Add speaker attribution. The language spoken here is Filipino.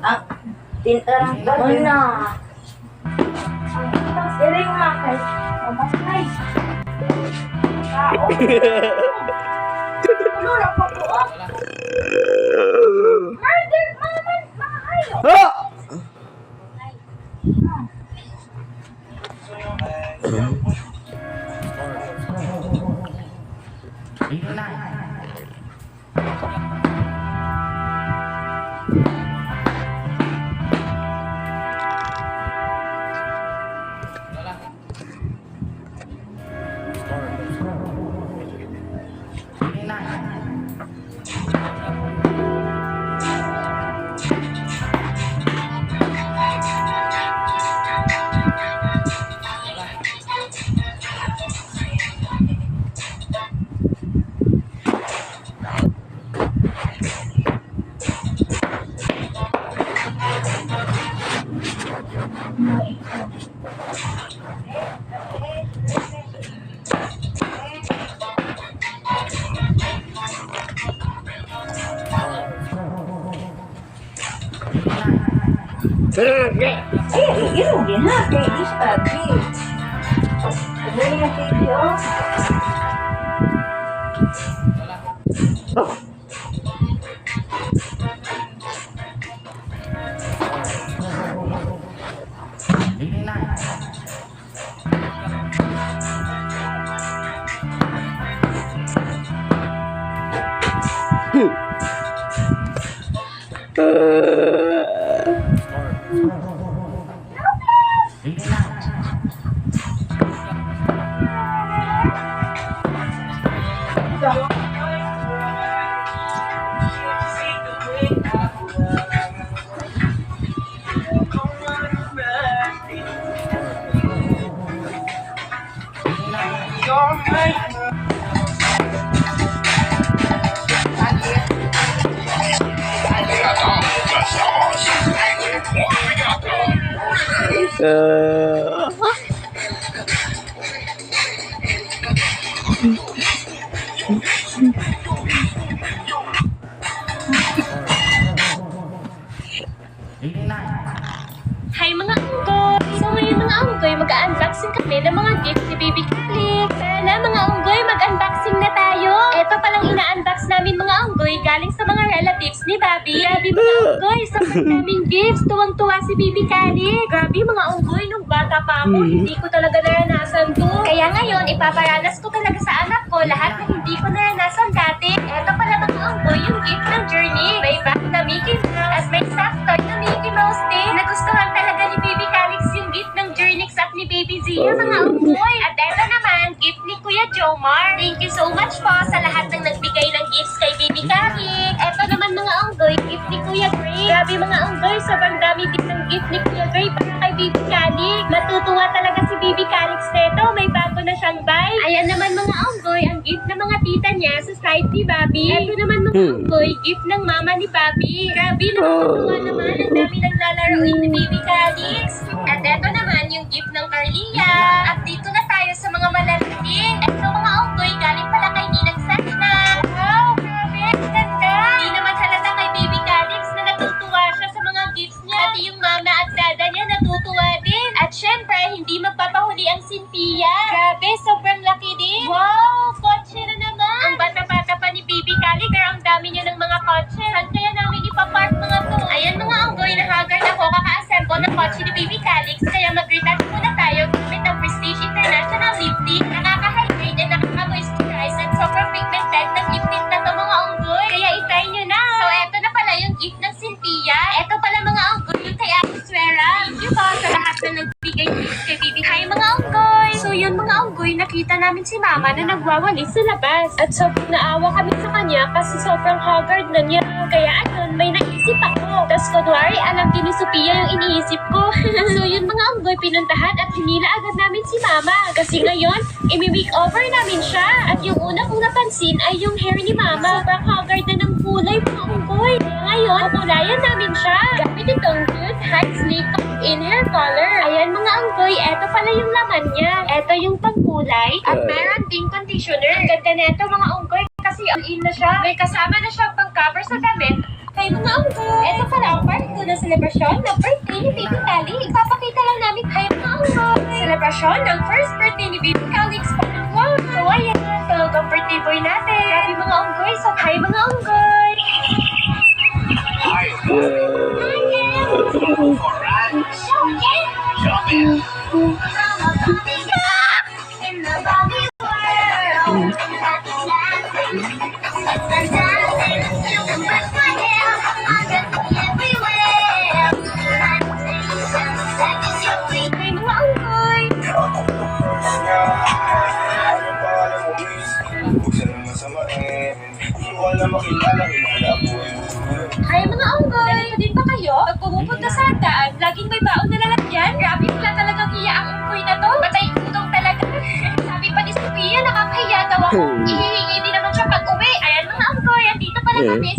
Speaker 1: Ang tintarang gano'n na. Ang siring makay. Mas nice. Tao. Ano na po po ah? Murder, maman, mga hayo. Irugi na, kay Isagi. Dali yung video.
Speaker 2: Hi mga unggoy! So ngayon mga unggoy, mag-unboxing kami ng mga gifts ni Baby Calix. Tara na mga unggoy, mag-unboxing na tayo! Ito palang ina-unbox namin mga unggoy galing sa mga relatives ni Bobby. Grabe mga unggoy, sa daming gifts, tuwang-tuwa si Baby Calix. Grabe mga unggoy, nung bata pa ako, hindi ko talaga naranasan to. Kaya ngayon, ipaparanas ko talaga sa anak ko lahat na hindi ko naranasan dati. Ito pala mga unggoy, yung gift ng Journey. May bag na Mickey Mouse, at may soft toy na Mickey Mouse din. Nagustuhan talaga ni Baby Calix yung gift ng Journey at ni Baby Zia mga unggoy. At eto naman, gift ni Kuya Jomar. Thank you so much po sa lahat ng nagbigay ng gifts kay Baby Calix. Eto naman mga unggoy, gift ni Kuya Gray. Grabe mga unggoy, sobrang dami din ng gift ni Kuya Gray para kay Baby Calix. Matutuwa talaga si Baby Calix neto, may bago na siyang bike. Ayan naman mga unggoy, ang gift ng mga tita niya sa side ni Bobby. Eto naman mga unggoy, gift ng mama ni Bobby. Grabe, nakakatuwa naman, ang dami ng lalaroin ni Baby Calix. At eto naman yung gift ng Carlia. At dito na tayo sa mga malalaking. Eto mga unggoy, galing pala kay Ninang Sashna. Wow, grabe, ang ganda. Hindi naman halata kay Baby Calix na natutuwa siya sa mga gifts niya. Pati yung mama at dada niya natutuwa din. At syempre, hindi magpapahuli ang Cynthia. Grabe, sobrang laki din. Wow, kotse na naman. Ang bata-bata pa ni Baby Calix, pero ang dami niya ng mga kotse. Saan kaya namin ipapark mga to? Ayan mga unggoy, nahagard ako kaka-assemble ng kotse ni Baby Calix. Kaya mag-retouch muna tayo gamit ang Prestige International Lip Tint. Nakaka-hydrate and nakaka-moisturize at sobrang pigmented ng lip tint na to mga unggoy. Kaya itry nyo na. So eto na pala yung gift ng Cynthia. Eto pala mga unggoy yung kay Ate Suera. Thank you po sa lahat na nagbigay gifts kay Baby. Hi mga unggoy! So yun mga unggoy, nakita namin si Mama na nagwawalis sa labas. At sobrang naawa kami sa kanya kasi sobrang haggard na niya. Kaya ayun, may naisip ako. Tapos kunwari, alam din ni Sophia yung iniisip ko. So yun mga unggoy, pinuntahan at hinila agad namin si Mama. Kasi ngayon, imi-makeover namin siya. At yung una kong napansin ay yung hair ni Mama. Sobrang haggard na ng kulay mga unggoy. Kaya ngayon, kukulayan namin siya. Gamit itong Good High Sleek in hair color. Ayan mga unggoy, eto pala yung laman niya. Eto yung pangkulay. At meron ding conditioner. Ganda neto mga unggoy kasi all-in na siya. May kasama na siyang pang-cover sa damit Hi mga unggoy! Ito pala ang part 2 ng selebrasyon ng birthday ni Baby Callie. Ipapakita lang namin hi mga unggoy! Selebrasyon ng first birthday ni Baby Callie Expanded Vlog. So ayan, ito ang birthday boy natin. Grabe mga unggoy! So hi mga unggoy! Hi mga unggoy! Hi mga unggoy! Ganito din ba kayo? Pag pumupunta sa daan, laging may baon na lalagyan? Grabe pala talagang hiya ang unggoy na to. Patay utong talaga. Sabi pa ni Sophia, nakakahiya daw ako. Ihihingi din naman siya pag uwi. Ayan mga unggoy, andito pala kami